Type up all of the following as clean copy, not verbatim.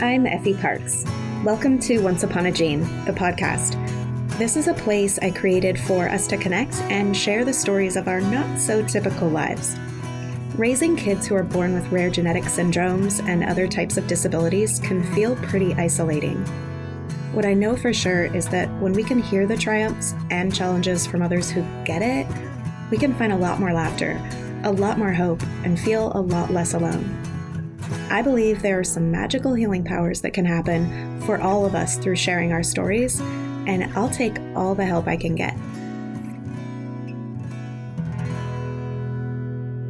I'm Effie Parks. Welcome to Once Upon a Gene, the podcast. This is a place I created for us to connect and share the stories of our not-so-typical lives. Raising kids who are born with rare genetic syndromes and other types of disabilities can feel pretty isolating. What I know for sure is that when we can hear the triumphs and challenges from others who get it, we can find a lot more laughter, a lot more hope, and feel a lot less alone. I believe there are some magical healing powers that can happen for all of us through sharing our stories, and I'll take all the help I can get.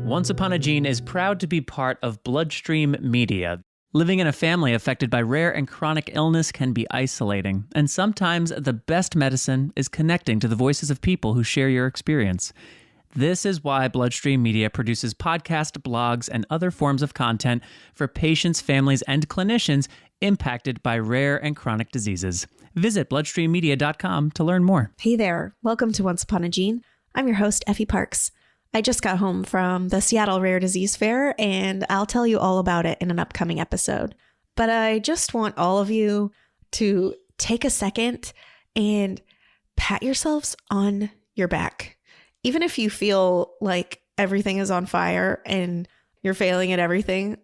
Once Upon a Gene is proud to be part of Bloodstream Media. Living in a family affected by rare and chronic illness can be isolating, and sometimes the best medicine is connecting to the voices of people who share your experience. This is why Bloodstream Media produces podcasts, blogs, and other forms of content for patients, families, and clinicians impacted by rare and chronic diseases. Visit bloodstreammedia.com to learn more. Hey there. Welcome to Once Upon a Gene. I'm your host, Effie Parks. I just got home from the Seattle Rare Disease Fair, and I'll tell you all about it in an upcoming episode. But I just want all of you to take a second and pat yourselves on your back. Even if you feel like everything is on fire and you're failing at everything,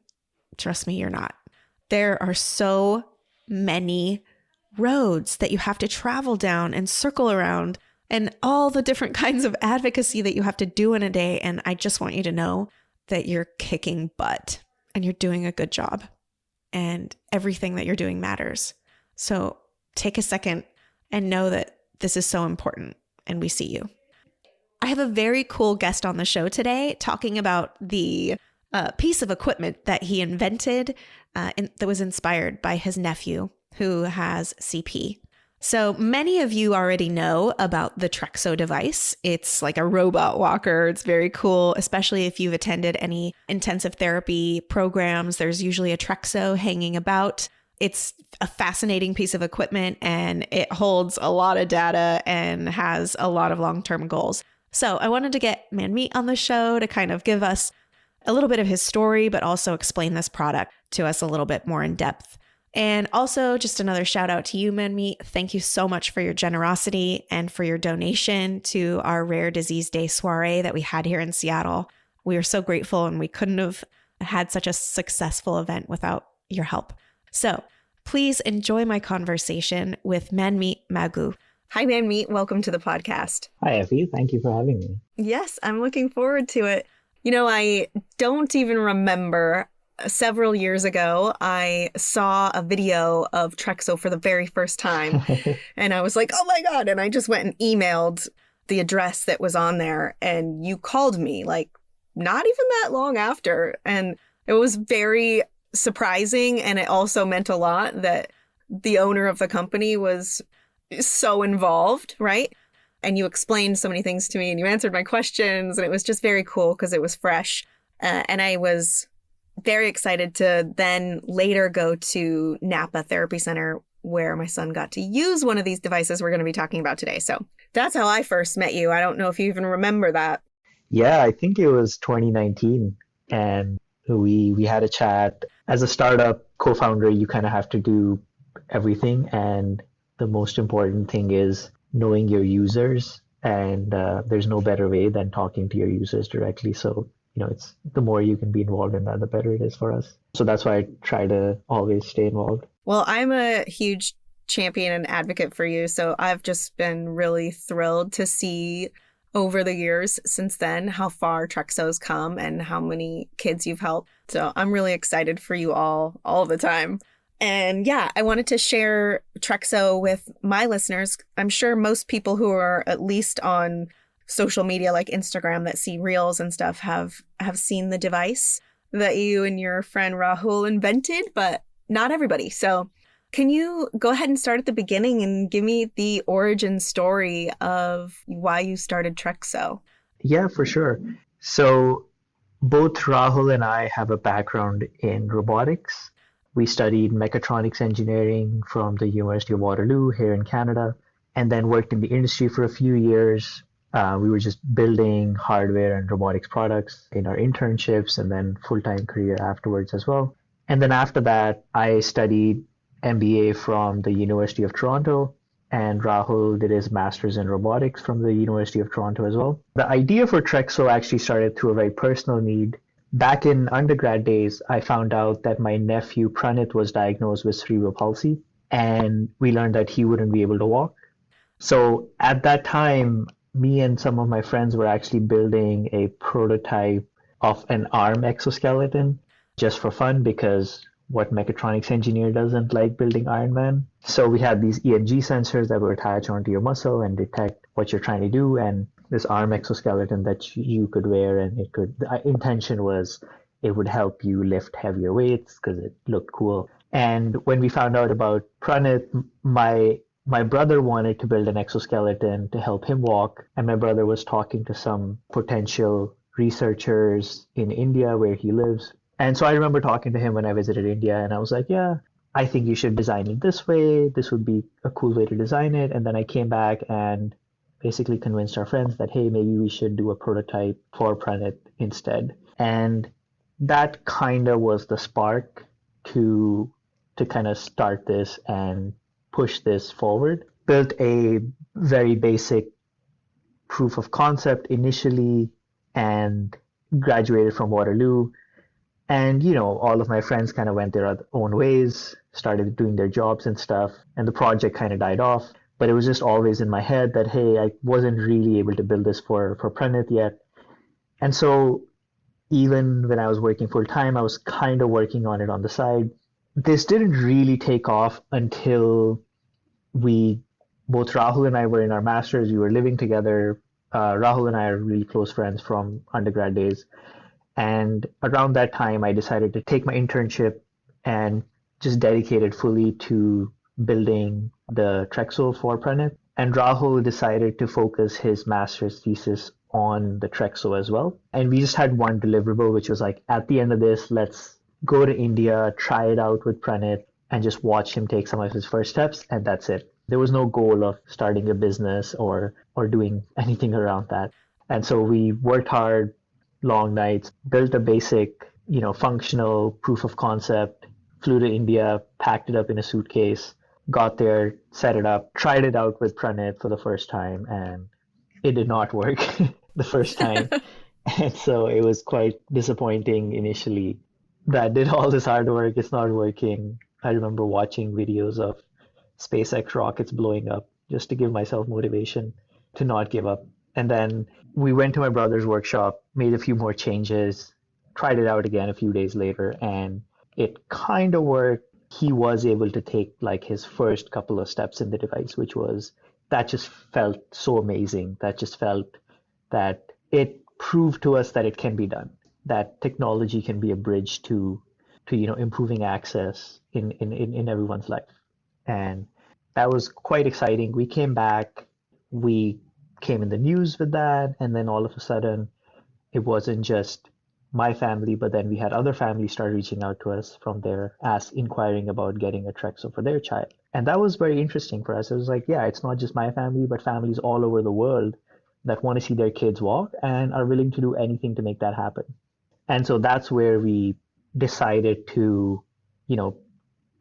trust me, you're not. There are so many roads that you have to travel down and circle around and all the different kinds of advocacy that you have to do in a day. And I just want you to know that you're kicking butt and you're doing a good job and everything that you're doing matters. So take a second and know that this is so important and we see you. I have a very cool guest on the show today talking about the piece of equipment that he invented that was inspired by his nephew who has CP. So many of you already know about the Tréxō device. It's like a robot walker. It's very cool, especially if you've attended any intensive therapy programs. There's usually a Tréxō hanging about. It's a fascinating piece of equipment and it holds a lot of data and has a lot of long-term goals. So I wanted to get Manmeet on the show to kind of give us a little bit of his story, but also explain this product to us a little bit more in depth. And also just another shout out to you, Manmeet. Thank you so much for your generosity and for your donation to our Rare Disease Day soiree that we had here in Seattle. We are so grateful and we couldn't have had such a successful event without your help. So please enjoy my conversation with Manmeet Maggu. Hi, Manmeet. Welcome to the podcast. Hi, Effie. Thank you for having me. Yes, I'm looking forward to it. You know, I don't even remember. Several years ago, I saw a video of Tréxō for the very first time. And I was like, oh my God. And I just went and emailed the address that was on there. And you called me like not even that long after. And it was very surprising. And it also meant a lot that the owner of the company was so involved, right? And you explained so many things to me and you answered my questions. And it was just very cool because it was fresh. And I was very excited to then later go to Napa Therapy Center where my son got to use one of these devices we're going to be talking about today. So that's how I first met you. I don't know if you even remember that. Yeah, I think it was 2019 and we had a chat. As a startup co-founder, you kind of have to do everything. And the most important thing is knowing your users. And there's no better way than talking to your users directly. So it's the more you can be involved in that, the better it is for us. So that's why I try to always stay involved. Well, I'm a huge champion and advocate for you. So I've just been really thrilled to see over the years since then how far Tréxō's come and how many kids you've helped. So I'm really excited for you all the time. And yeah, I wanted to share Tréxō with my listeners. I'm sure most people who are at least on social media like Instagram that see reels and stuff have seen the device that you and your friend Rahul invented, but not everybody. So can you go ahead and start at the beginning and give me the origin story of why you started Tréxō? Yeah, for sure. So both Rahul and I have a background in robotics. We studied mechatronics engineering from the University of Waterloo here in Canada, and then worked in the industry for a few years. We were just building hardware and robotics products in our internships and then full-time career afterwards as well. And then after that, I studied MBA from the University of Toronto, and Rahul did his master's in robotics from the University of Toronto as well. The idea for Tréxō actually started through a very personal need. Back in undergrad days, I found out that my nephew Pranit was diagnosed with cerebral palsy, and we learned that he wouldn't be able to walk. So at that time, me and some of my friends were actually building a prototype of an arm exoskeleton just for fun, because what mechatronics engineer doesn't like building Iron Man? So we had these EMG sensors that would attach onto your muscle and detect what you're trying to do, and this arm exoskeleton that you could wear, and it could, the intention was it would help you lift heavier weights because it looked cool. And when we found out about Pranit, my brother wanted to build an exoskeleton to help him walk, and my brother was talking to some potential researchers in India where he lives. And so I remember talking to him when I visited India, and I was like, yeah, I think you should design it this way. This would be a cool way to design it. And then I came back and basically convinced our friends that, hey, maybe we should do a prototype for Pranit instead. And that kind of was the spark to kind of start this and push this forward. Built a very basic proof of concept initially and graduated from Waterloo. And, you know, all of my friends kind of went their own ways, started doing their jobs and stuff, and the project kind of died off. But it was just always in my head that, hey, I wasn't really able to build this for Pranit yet. And so even when I was working full time, I was kind of working on it on the side. This didn't really take off until both Rahul and I were in our masters. We were living together. Rahul and I are really close friends from undergrad days. And around that time, I decided to take my internship and just dedicate it fully to building the Tréxō for Pranit. And Rahul decided to focus his master's thesis on the Tréxō as well. And we just had one deliverable, which was like, at the end of this, let's go to India, try it out with Pranit, and just watch him take some of his first steps, and that's it. There was no goal of starting a business or doing anything around that. And so we worked hard, long nights, built a basic, functional proof of concept, flew to India, packed it up in a suitcase, got there, set it up, tried it out with Pranit for the first time, and it did not work the first time. And so it was quite disappointing initially that did all this hard work, it's not working. I remember watching videos of SpaceX rockets blowing up just to give myself motivation to not give up. And then we went to my brother's workshop, made a few more changes, tried it out again a few days later, and it kind of worked. He was able to take like his first couple of steps in the device, that just felt so amazing. That just felt that it proved to us that it can be done, that technology can be a bridge to improving access in everyone's life. And that was quite exciting. We came back, we came in the news with that, and then all of a sudden it wasn't just my family, but then we had other families start reaching out to us from there, inquiring about getting a Tréxō for their child. And that was very interesting for us. It was like, yeah, it's not just my family, but families all over the world that want to see their kids walk and are willing to do anything to make that happen. And so that's where we decided to,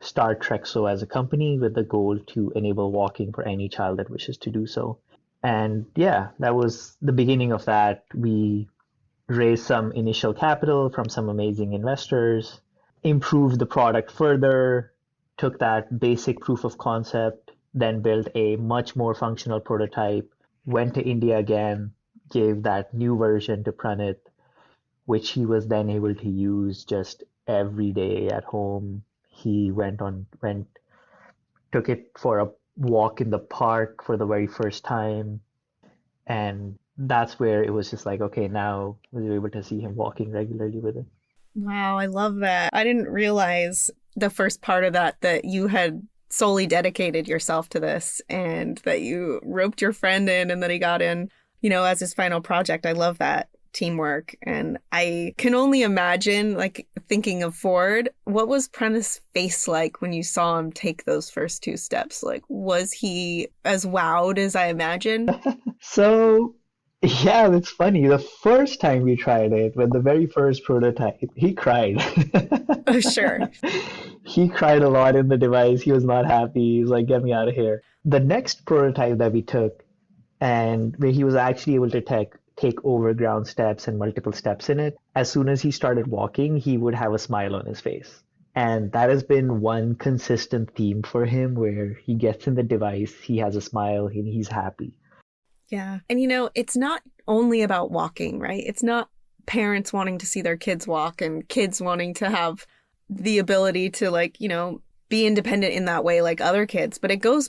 start Tréxō as a company with the goal to enable walking for any child that wishes to do so. And yeah, that was the beginning of that. We raised some initial capital from some amazing investors, improved the product further, took that basic proof of concept, then built a much more functional prototype, went to India again, gave that new version to Pranit, which he was then able to use just every day at home. He took it for a walk in the park for the very first time. And that's where it was just like, okay, now we were able to see him walking regularly with it. Wow, I love that. I didn't realize the first part of that you had solely dedicated yourself to this and that you roped your friend in and that he got in, as his final project. I love that teamwork. And I can only imagine, like, thinking of Ford, what was Pranit's face like when you saw him take those first two steps? Like, was he as wowed as I imagined? So Yeah, it's funny. The first time we tried it, with the very first prototype, he cried. Oh, sure. He cried a lot in the device. He was not happy. He was like, get me out of here. The next prototype that we took, and where he was actually able to take over ground steps and multiple steps in it, as soon as he started walking, he would have a smile on his face. And that has been one consistent theme for him where he gets in the device, he has a smile, and he's happy. Yeah. And it's not only about walking, right? It's not parents wanting to see their kids walk and kids wanting to have the ability to be independent in that way like other kids, but it goes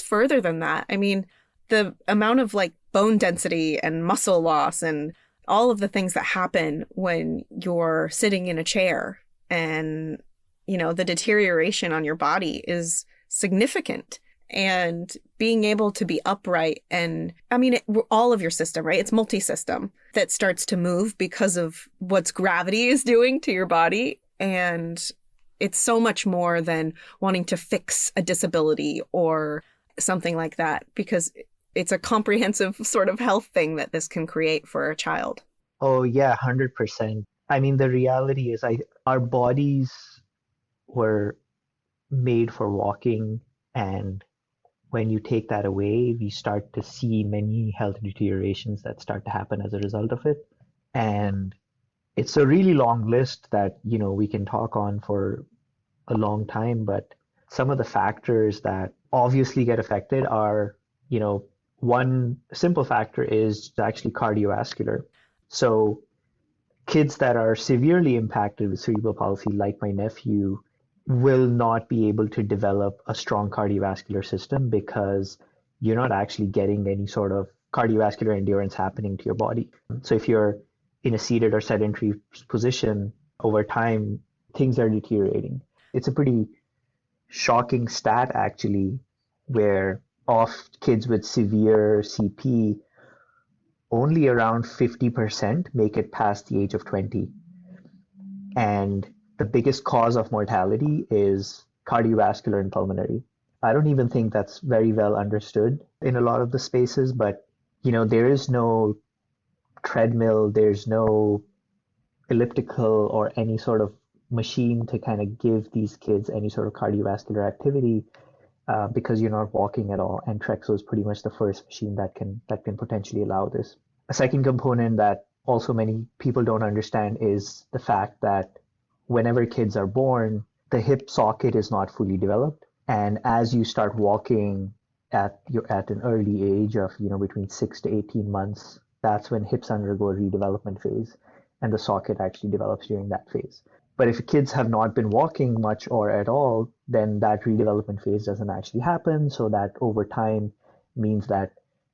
further than that. I mean, the amount of bone density and muscle loss and all of the things that happen when you're sitting in a chair and the deterioration on your body is significant. And being able to be upright, and I mean, all of your system, right? It's multi-system that starts to move because of what gravity is doing to your body. And it's so much more than wanting to fix a disability or something like that, because it's a comprehensive sort of health thing that this can create for a child. Oh, yeah, 100%. I mean, the reality is our bodies were made for walking, and when you take that away, we start to see many health deteriorations that start to happen as a result of it. And it's a really long list that, we can talk on for a long time, but some of the factors that obviously get affected are, one simple factor is actually cardiovascular. So kids that are severely impacted with cerebral palsy, like my nephew, will not be able to develop a strong cardiovascular system because you're not actually getting any sort of cardiovascular endurance happening to your body. So if you're in a seated or sedentary position, over time, things are deteriorating. It's a pretty shocking stat, actually, where of kids with severe CP, only around 50% make it past the age of 20. And the biggest cause of mortality is cardiovascular and pulmonary. I don't even think that's very well understood in a lot of the spaces, but there is no treadmill, there's no elliptical or any sort of machine to kind of give these kids any sort of cardiovascular activity because you're not walking at all. And Tréxō is pretty much the first machine that can potentially allow this. A second component that also many people don't understand is the fact that whenever kids are born, the hip socket is not fully developed. And as you start walking at an early age of, between 6 to 18 months, that's when hips undergo a redevelopment phase, and the socket actually develops during that phase. But if kids have not been walking much or at all, then that redevelopment phase doesn't actually happen. So that over time means that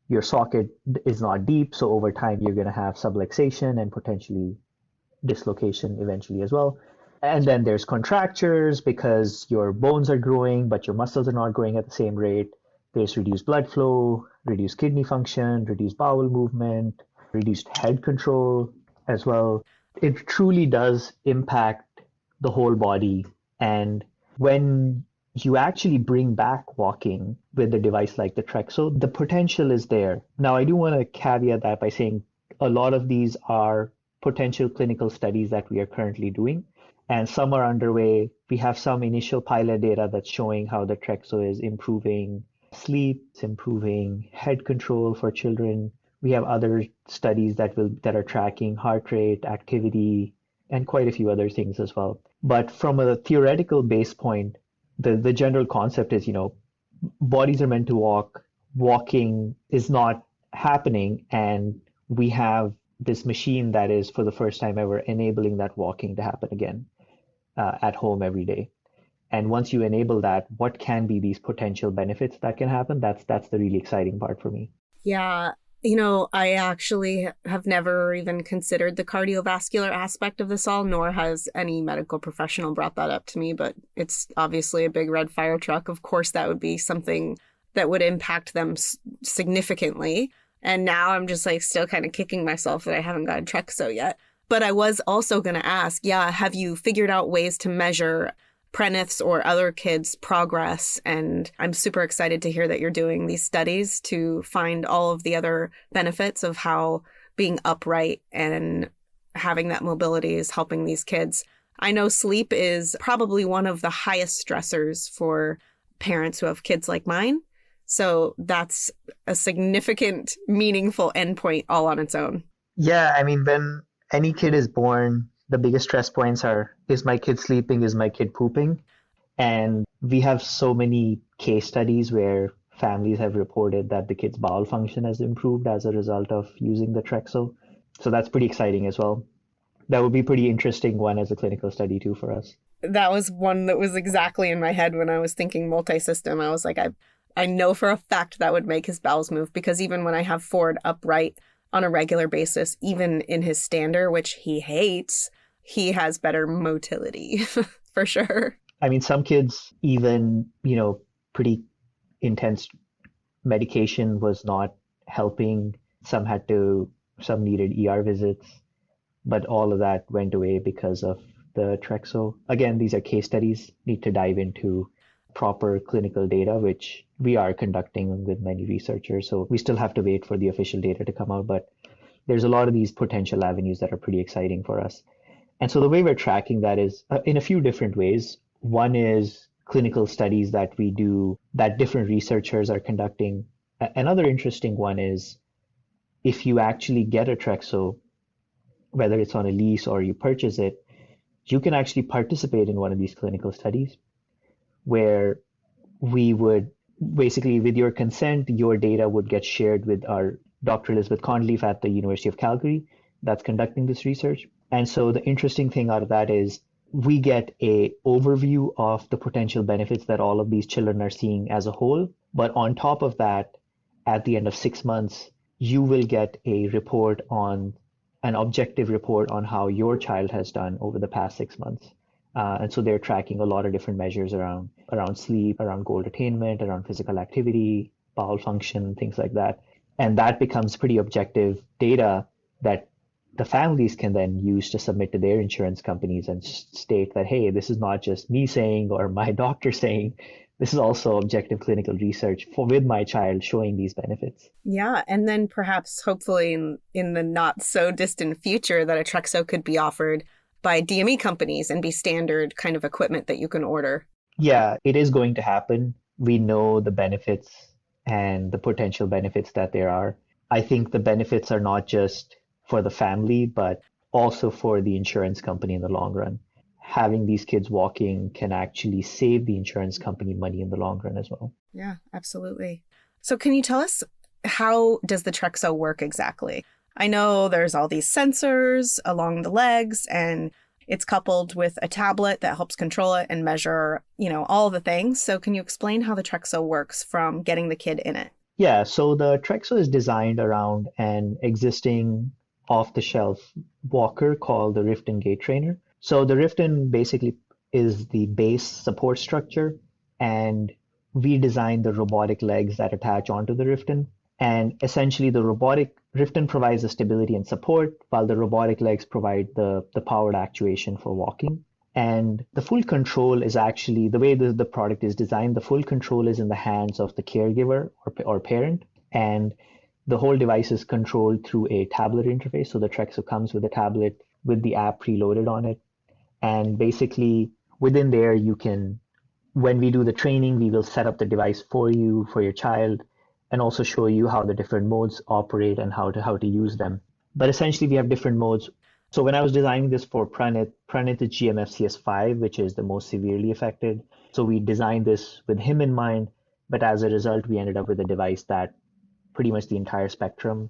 your socket is not deep. So over time, you're going to have subluxation and potentially dislocation eventually as well. And then there's contractures because your bones are growing, but your muscles are not growing at the same rate. There's reduced blood flow, reduced kidney function, reduced bowel movement, reduced head control as well. It truly does impact the whole body. And when you actually bring back walking with a device like the Tréxō, the potential is there. Now, I do want to caveat that by saying a lot of these are potential clinical studies that we are currently doing, and some are underway. We have some initial pilot data that's showing how the Tréxō is improving sleep, it's improving head control for children. We have other studies that are tracking heart rate, activity, and quite a few other things as well. But from a theoretical base point, the general concept is, bodies are meant to walk. Walking is not happening, and we have this machine that is, for the first time ever, enabling that walking to happen again at home every day. And once you enable that, what can be these potential benefits that can happen? That's the really exciting part for me. Yeah. I actually have never even considered the cardiovascular aspect of this all, nor has any medical professional brought that up to me, but it's obviously a big red fire truck. Of course, that would be something that would impact them significantly. And now I'm just still kind of kicking myself that I haven't got a Tréxō yet. But I was also going to ask, have you figured out ways to measure Prenith's or other kids' progress. And I'm super excited to hear that you're doing these studies to find all of the other benefits of how being upright and having that mobility is helping these kids. I know sleep is probably one of the highest stressors for parents who have kids like mine. So that's a significant, meaningful endpoint all on its own. Yeah, I mean, when any kid is born, the biggest stress points are, is my kid sleeping? Is my kid pooping? And we have so many case studies where families have reported that the kid's bowel function has improved as a result of using the Tréxō. So that's pretty exciting as well. That would be a pretty interesting one as a clinical study too for us. That was one that was exactly in my head when I was thinking multi-system. I was like, I know for a fact that would make his bowels move, because even when I have Ford upright on a regular basis, even in his stander, which he hates, he has better motility for sure. I mean, some kids, even, pretty intense medication was not helping. Some needed ER visits, but all of that went away because of the Tréxō. Again, these are case studies, need to dive into proper clinical data, which we are conducting with many researchers. So we still have to wait for the official data to come out, but there's a lot of these potential avenues that are pretty exciting for us. And so the way we're tracking that is in a few different ways. One is clinical studies that we do that different researchers are conducting. Another interesting one is if you actually get a Tréxō, whether it's on a lease or you purchase it, you can actually participate in one of these clinical studies where we would basically, with your consent, your data would get shared with our Dr. Elizabeth Conliffe at the University of Calgary that's conducting this research. And so the interesting thing out of that is we get a overview of the potential benefits that all of these children are seeing as a whole. But on top of that, at the end of 6 months, you will get a report on an objective report on how your child has done over the past 6 months. And so they're tracking a lot of different measures around sleep, around goal attainment, around physical activity, bowel function, things like that. And that becomes pretty objective data that the families can then use to submit to their insurance companies and state that, hey, this is not just me saying or my doctor saying, this is also objective clinical research with my child showing these benefits. Yeah. And then perhaps hopefully in the not so distant future that a Tréxō could be offered by DME companies and be standard kind of equipment that you can order. Yeah, it is going to happen. We know the benefits and the potential benefits that there are. I think the benefits are not just for the family, but also for the insurance company in the long run. Having these kids walking can actually save the insurance company money in the long run as well. Yeah, absolutely. So can you tell us, how does the Tréxō work exactly? I know there's all these sensors along the legs, and it's coupled with a tablet that helps control it and measure, all the things. So can you explain how the Tréxō works from getting the kid in it? Yeah, so the Tréxō is designed around an existing off-the-shelf walker called the Riften Gait Trainer. So the Riften basically is the base support structure, and we designed the robotic legs that attach onto the Riften. And essentially the robotic Riften provides the stability and support, while the robotic legs provide the powered actuation for walking. And the full control is actually, the way the product is designed, the full control is in the hands of the caregiver or parent. And the whole device is controlled through a tablet interface. So the Tréxō comes with a tablet with the app preloaded on it. And basically within there, you can, when we do the training, we will set up the device for you, for your child, and also show you how the different modes operate and how to use them. But essentially we have different modes. So when I was designing this for Prenith is GMFCS5, which is the most severely affected. So we designed this with him in mind, but as a result, we ended up with a device that pretty much the entire spectrum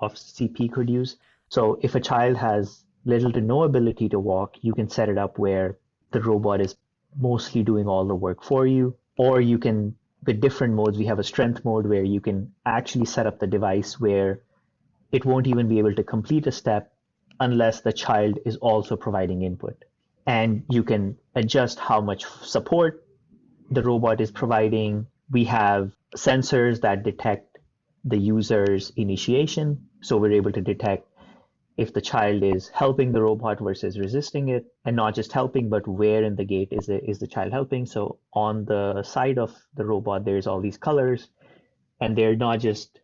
of CP could use. So if a child has little to no ability to walk, you can set it up where the robot is mostly doing all the work for you, or you can, with different modes, we have a strength mode where you can actually set up the device where it won't even be able to complete a step unless the child is also providing input. And you can adjust how much support the robot is providing. We have sensors that detect the user's initiation. So we're able to detect if the child is helping the robot versus resisting it, and not just helping, but where in the gait is the child helping. So on the side of the robot, there's all these colors, and they're not just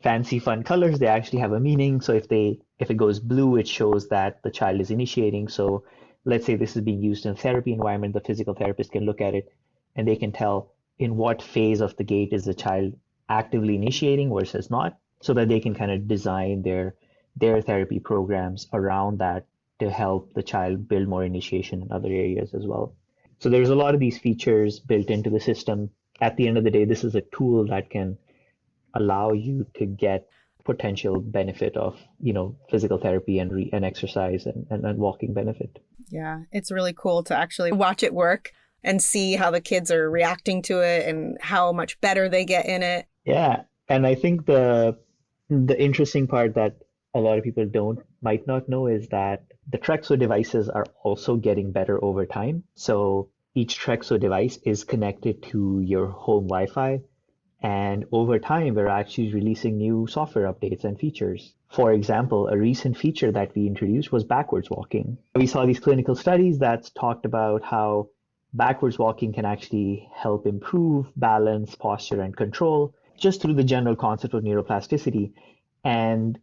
fancy fun colors, they actually have a meaning. So if it goes blue, it shows that the child is initiating. So let's say this is being used in a therapy environment, the physical therapist can look at it and they can tell in what phase of the gait is the child actively initiating versus not, so that they can kind of design their therapy programs around that to help the child build more initiation in other areas as well. So there's a lot of these features built into the system. At the end of the day, this is a tool that can allow you to get potential benefit of, physical therapy and exercise and walking benefit. Yeah, it's really cool to actually watch it work and see how the kids are reacting to it and how much better they get in it. Yeah, and I think the interesting part that a lot of people might not know is that the Tréxō devices are also getting better over time. So each Tréxō device is connected to your home Wi-Fi, and over time we're actually releasing new software updates and features. For example, a recent feature that we introduced was backwards walking. We saw these clinical studies that talked about how backwards walking can actually help improve balance, posture, and control just through the general concept of neuroplasticity. And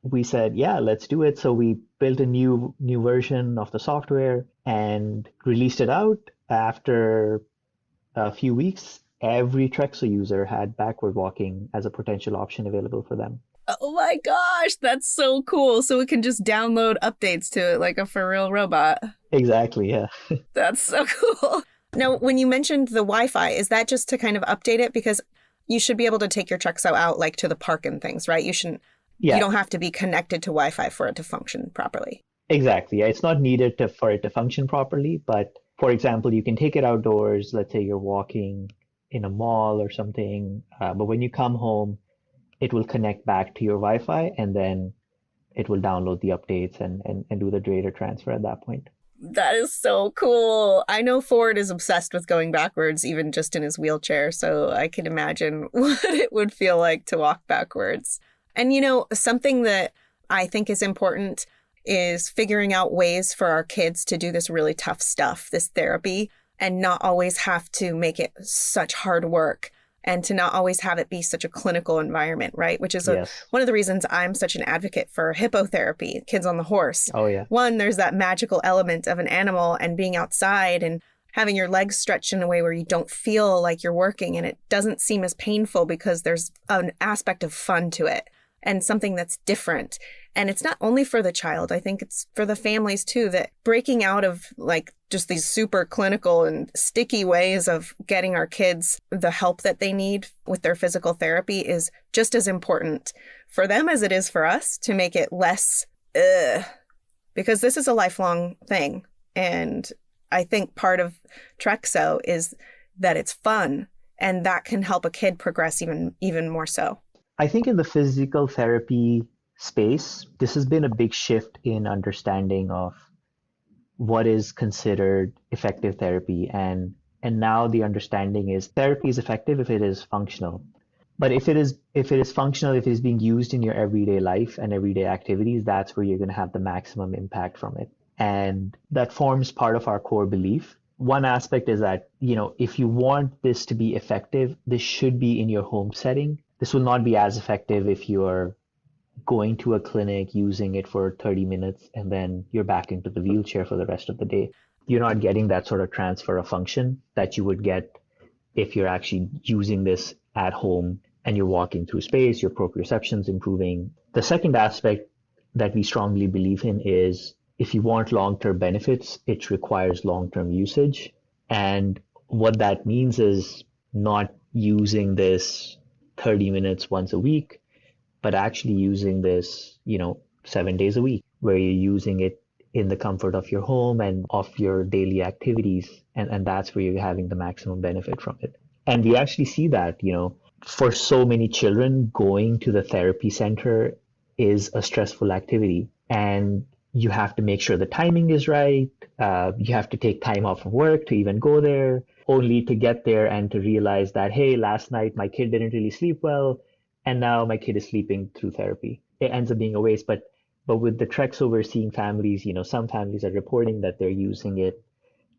we said, yeah, let's do it. So we built a new version of the software and released it out. After a few weeks, every Tréxō user had backward walking as a potential option available for them. Oh my gosh, that's so cool. So we can just download updates to it like a for real robot. Exactly, yeah. That's so cool. Now, when you mentioned the Wi-Fi, is that just to kind of update it? Because you should be able to take your Tréxō out like to the park and things, right? You don't have to be connected to Wi-Fi for it to function properly. Exactly. Yeah. It's not needed for it to function properly, but for example, you can take it outdoors. Let's say you're walking in a mall or something, but when you come home, it will connect back to your Wi-Fi, and then it will download the updates and do the data transfer at that point. That is so cool. I know Ford is obsessed with going backwards, even just in his wheelchair, so I can imagine what it would feel like to walk backwards. And something that I think is important is figuring out ways for our kids to do this really tough stuff, this therapy, and not always have to make it such hard work and to not always have it be such a clinical environment, right? Which is one of the reasons I'm such an advocate for hippotherapy, kids on the horse. Oh, yeah. One, there's that magical element of an animal and being outside and having your legs stretched in a way where you don't feel like you're working and it doesn't seem as painful because there's an aspect of fun to it and something that's different. And it's not only for the child. I think it's for the families too, that breaking out of like just these super clinical and sticky ways of getting our kids the help that they need with their physical therapy is just as important for them as it is for us to make it less, because this is a lifelong thing. And I think part of Tréxō is that it's fun, and that can help a kid progress even more so. I think in the physical therapy space, this has been a big shift in understanding of what is considered effective therapy. And now the understanding is therapy is effective if it is functional. But if it is functional, if it is being used in your everyday life and everyday activities, that's where you're going to have the maximum impact from it. And that forms part of our core belief. One aspect is that, if you want this to be effective, this should be in your home setting. This will not be as effective if you're going to a clinic, using it for 30 minutes, and then you're back into the wheelchair for the rest of the day. You're not getting that sort of transfer of function that you would get if you're actually using this at home and you're walking through space, your proprioception's improving. The second aspect that we strongly believe in is if you want long-term benefits, it requires long-term usage. And what that means is not using this 30 minutes once a week, but actually using this, 7 days a week, where you're using it in the comfort of your home and of your daily activities. And that's where you're having the maximum benefit from it. And we actually see that, for so many children, going to the therapy center is a stressful activity. And you have to make sure the timing is right. You have to take time off of work to even go there, only to get there and to realize that, hey, last night my kid didn't really sleep well, and now my kid is sleeping through therapy. It ends up being a waste. But But with the Tréxō, we're seeing families, some families are reporting that they're using it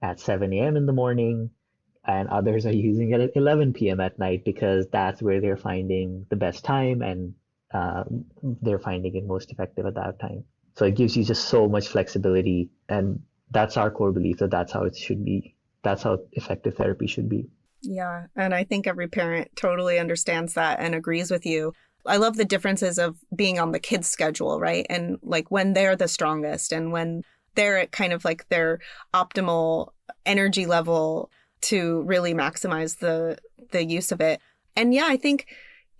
at 7 a.m. in the morning, and others are using it at 11 p.m. at night because that's where they're finding the best time, and uh, they're finding it most effective at that time. So it gives you just so much flexibility, and that's our core belief that that's how it should be. That's how effective therapy should be. Yeah. And I think every parent totally understands that and agrees with you. I love the differences of being on the kids' schedule, right? And like when they're the strongest and when they're at kind of like their optimal energy level to really maximize the use of it. And yeah, I think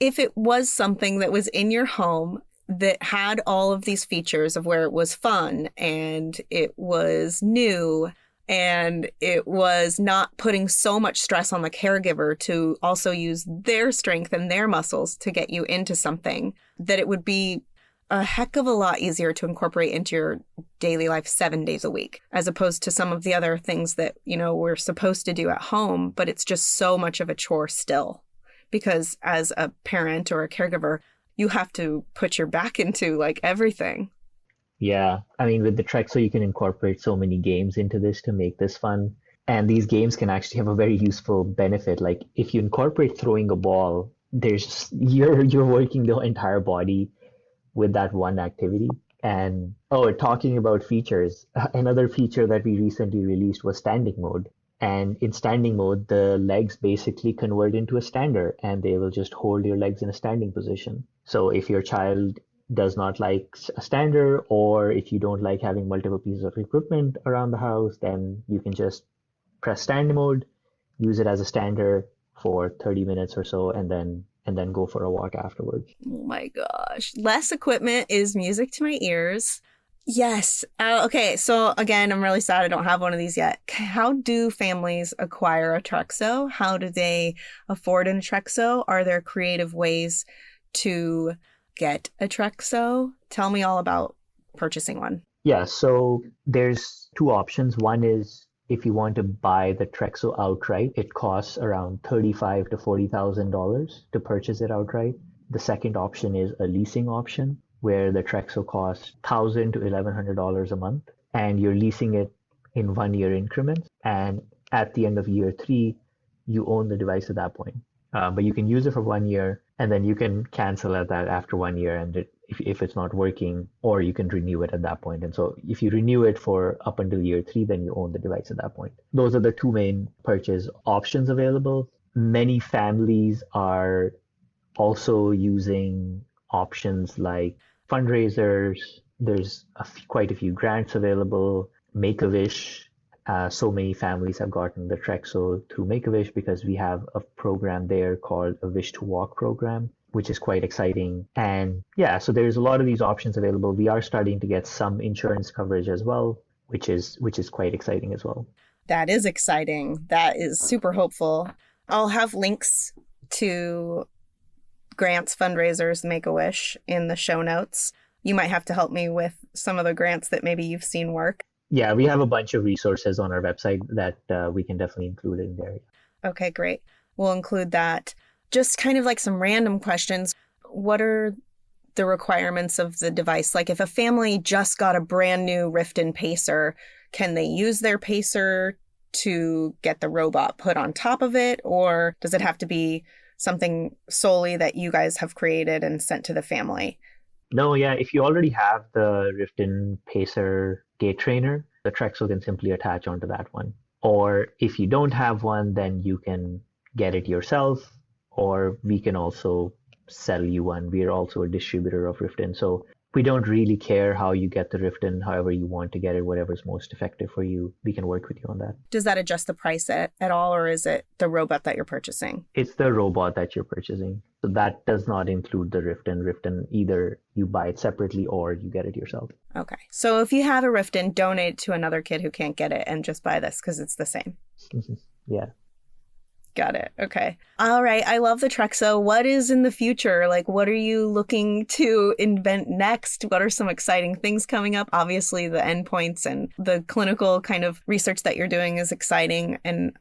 if it was something that was in your home that had all of these features of where it was fun and it was new and it was not putting so much stress on the caregiver to also use their strength and their muscles to get you into something, that it would be a heck of a lot easier to incorporate into your daily life 7 days a week, as opposed to some of the other things that, we're supposed to do at home, but it's just so much of a chore still. Because as a parent or a caregiver, you have to put your back into like everything. Yeah, I mean, with the Tréxō, you can incorporate so many games into this to make this fun. And these games can actually have a very useful benefit. Like if you incorporate throwing a ball, you're working the entire body with that one activity. And talking about features, another feature that we recently released was standing mode. And in standing mode, the legs basically convert into a stander and they will just hold your legs in a standing position. So if your child does not like a stander, or if you don't like having multiple pieces of equipment around the house, then you can just press standing mode, use it as a stander for 30 minutes or so, and then go for a walk afterwards. Oh my gosh. Less equipment is music to my ears. Yes. Okay. So again, I'm really sad I don't have one of these yet. How do families acquire a Tréxō? How do they afford a Tréxō? Are there creative ways to get a Tréxō? Tell me all about purchasing one. Yeah, so there's two options. One is if you want to buy the Tréxō outright, it costs around $35,000 to $40,000 to purchase it outright. The second option is a leasing option, where the Tréxō costs $1,000 to $1,100 a month, and you're leasing it in 1 year increments. And at the end of year 3, you own the device at that point. But you can use it for 1 year, and then you can cancel at that after 1 year, and if it's not working, or you can renew it at that point. And so if you renew it for up until year 3, then you own the device at that point. Those are the two main purchase options available. Many families are also using options like fundraisers. There's quite a few grants available. Make-A-Wish. So many families have gotten the Tréxō through Make-A-Wish because we have a program there called a Wish to Walk program, which is quite exciting. And yeah, so there's a lot of these options available. We are starting to get some insurance coverage as well, which is quite exciting as well. That is exciting. That is super hopeful. I'll have links to grants, fundraisers, Make-A-Wish in the show notes. You might have to help me with some of the grants that maybe you've seen work. Yeah, we have a bunch of resources on our website that we can definitely include in there. Okay, great. We'll include that. Just kind of like some random questions. What are the requirements of the device? Like if a family just got a brand new Riften Pacer, can they use their Pacer to get the robot put on top of it? Or does it have to be something solely that you guys have created and sent to the family? No, yeah, if you already have the Riften Pacer gait trainer, the Tréxō can simply attach onto that one. Or if you don't have one, then you can get it yourself, or we can also sell you one. We are also a distributor of Riften. So we don't really care how you get the Riften, however you want to get it, whatever's most effective for you. We can work with you on that. Does that adjust the price at all, or is it the robot that you're purchasing? It's the robot that you're purchasing. So that does not include the Riften. Riften, either you buy it separately or you get it yourself. Okay. So if you have a Riften, donate to another kid who can't get it and just buy this because it's the same. Yeah. Got it. Okay. All right. I love the Tréxō. What is in the future? Like, what are you looking to invent next? What are some exciting things coming up? Obviously, the endpoints and the clinical kind of research that you're doing is exciting and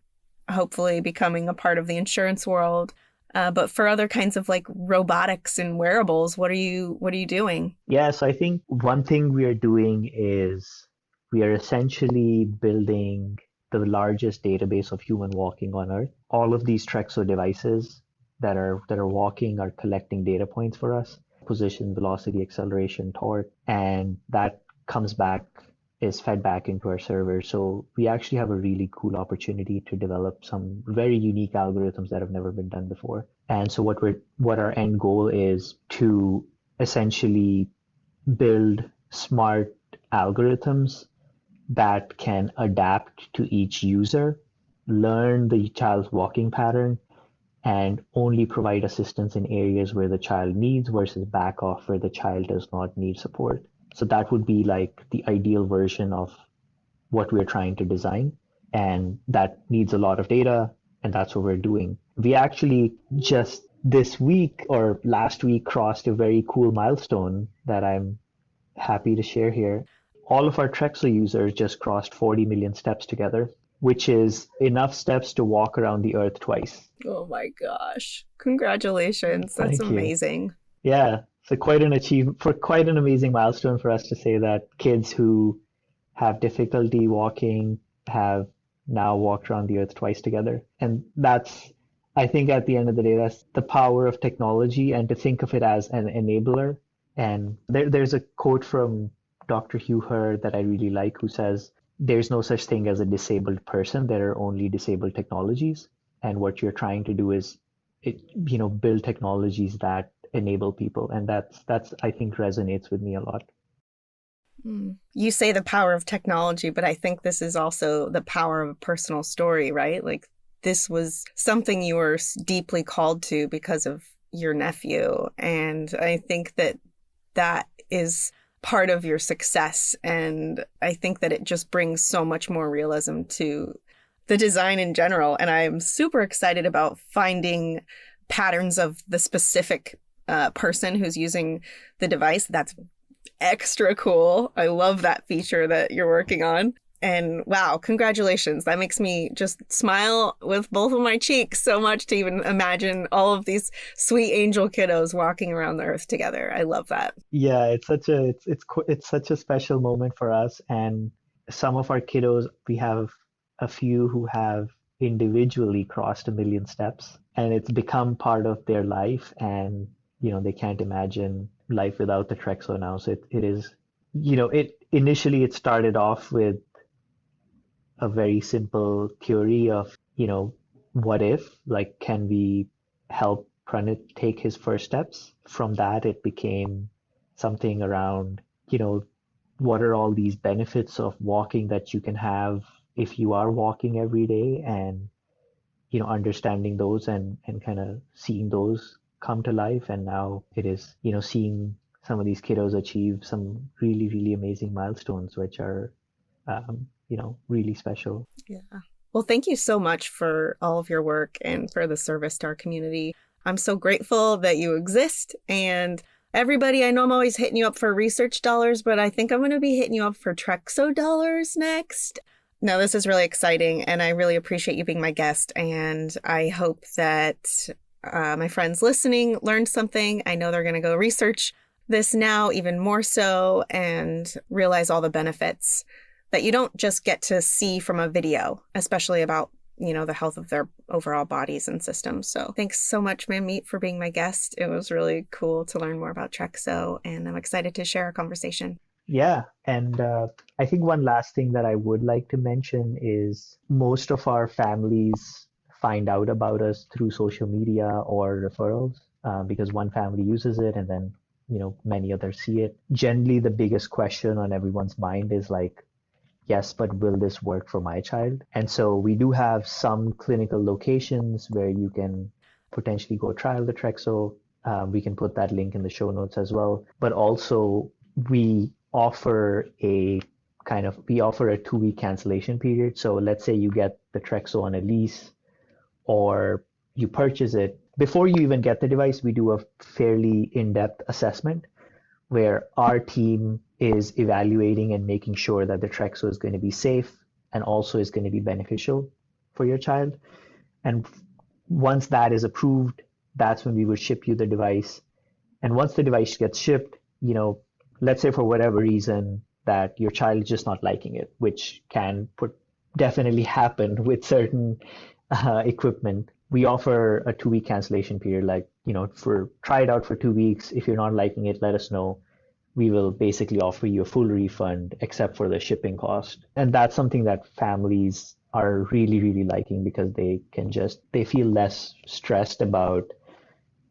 hopefully becoming a part of the insurance world. But for other kinds of like robotics and wearables, what are you doing? Yeah, so I think one thing we are doing is we are essentially building the largest database of human walking on Earth. All of these Tréxō devices that are walking are collecting data points for us, position, velocity, acceleration, torque, and that comes back is fed back into our server. So we actually have a really cool opportunity to develop some very unique algorithms that have never been done before. And so what our end goal is to essentially build smart algorithms that can adapt to each user, learn the child's walking pattern, and only provide assistance in areas where the child needs versus back off where the child does not need support. So that would be like the ideal version of what we're trying to design. And that needs a lot of data, and that's what we're doing. We actually just this week or last week crossed a very cool milestone that I'm happy to share here. All of our Tréxō users just crossed 40 million steps together, which is enough steps to walk around the earth twice. Oh my gosh. Congratulations. That's Thank you. amazing. Yeah, so quite an achievement, for quite an amazing milestone for us to say that kids who have difficulty walking have now walked around the earth twice together. And that's, I think at the end of the day, that's the power of technology, and to think of it as an enabler. And there's a quote from Dr. Hugh Herd that I really like, who says, there's no such thing as a disabled person. There are only disabled technologies. And what you're trying to do is, build technologies that enable people. And that's I think resonates with me a lot. You say the power of technology, but I think this is also the power of a personal story, right? Like this was something you were deeply called to because of your nephew. And I think that is part of your success. And I think that it just brings so much more realism to the design in general. And I'm super excited about finding patterns of the specific person who's using the device. That's extra cool. I love that feature that you're working on. And wow, congratulations. That makes me just smile with both of my cheeks so much to even imagine all of these sweet angel kiddos walking around the earth together. I love that. Yeah, it's such a special moment for us. And some of our kiddos, we have a few who have individually crossed 1 million steps, and it's become part of their life. And they can't imagine life without the Tréxō now. So it is, initially it started off with a very simple theory of, what if, like, can we help Pranit take his first steps? From that, it became something around, what are all these benefits of walking that you can have if you are walking every day, and, understanding those and kind of seeing those come to life. And now it is, seeing some of these kiddos achieve some really, really amazing milestones, which are, really special. Yeah. Well, thank you so much for all of your work and for the service to our community. I'm so grateful that you exist. And everybody, I know I'm always hitting you up for research dollars, but I think I'm going to be hitting you up for Tréxō dollars next. No, this is really exciting, and I really appreciate you being my guest. And I hope that my friends listening learned something. I know they're going to go research this now even more so and realize all the benefits that you don't just get to see from a video, especially about, the health of their overall bodies and systems. So thanks so much, Manmeet, for being my guest. It was really cool to learn more about Tréxō, and I'm excited to share our conversation. Yeah, and I think one last thing that I would like to mention is most of our families find out about us through social media or referrals, because one family uses it and then, many others see it. Generally, the biggest question on everyone's mind is like, yes, but will this work for my child? And so we do have some clinical locations where you can potentially go trial the Tréxō. We can put that link in the show notes as well. But also we offer a 2-week cancellation period. So let's say you get the Tréxō on a lease, or you purchase it. Before you even get the device, we do a fairly in-depth assessment where our team is evaluating and making sure that the Tréxō is going to be safe and also is going to be beneficial for your child. And once that is approved, that's when we would ship you the device. And once the device gets shipped, let's say for whatever reason that your child is just not liking it, which can definitely happen with certain equipment. We offer a 2-week cancellation period, try it out for 2 weeks. If you're not liking it, let us know. We will basically offer you a full refund except for the shipping cost. And that's something that families are really, really liking because they feel less stressed about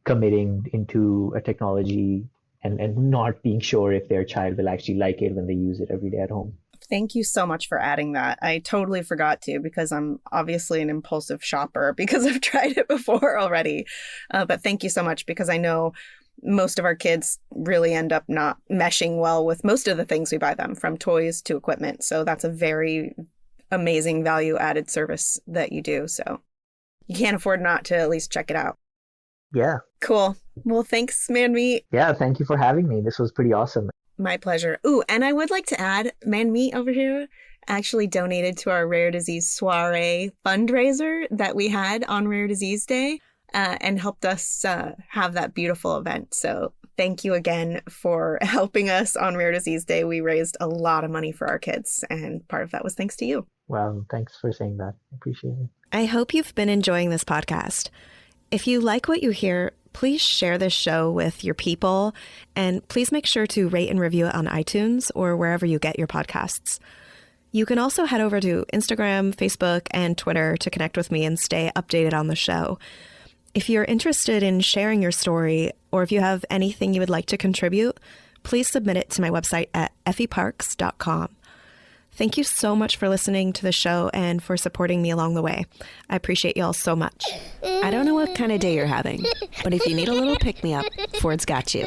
committing into a technology and not being sure if their child will actually like it when they use it every day at home. Thank you so much for adding that. I totally forgot to because I'm obviously an impulsive shopper because I've tried it before already. But thank you so much because I know most of our kids really end up not meshing well with most of the things we buy them, from toys to equipment. So that's a very amazing value added service that you do. So you can't afford not to at least check it out. Yeah. Cool. Well, thanks, Manmeet. Yeah, thank you for having me. This was pretty awesome. My pleasure. Ooh, and I would like to add, Manmeet over here actually donated to our Rare Disease Soiree fundraiser that we had on Rare Disease Day and helped us have that beautiful event. So thank you again for helping us on Rare Disease Day. We raised a lot of money for our kids, and part of that was thanks to you. Well, thanks for saying that. I appreciate it. I hope you've been enjoying this podcast. If you like what you hear, please share this show with your people, and please make sure to rate and review it on iTunes or wherever you get your podcasts. You can also head over to Instagram, Facebook, and Twitter to connect with me and stay updated on the show. If you're interested in sharing your story, or if you have anything you would like to contribute, please submit it to my website at effieparks.com. Thank you so much for listening to the show and for supporting me along the way. I appreciate y'all so much. I don't know what kind of day you're having, but if you need a little pick-me-up, Ford's got you.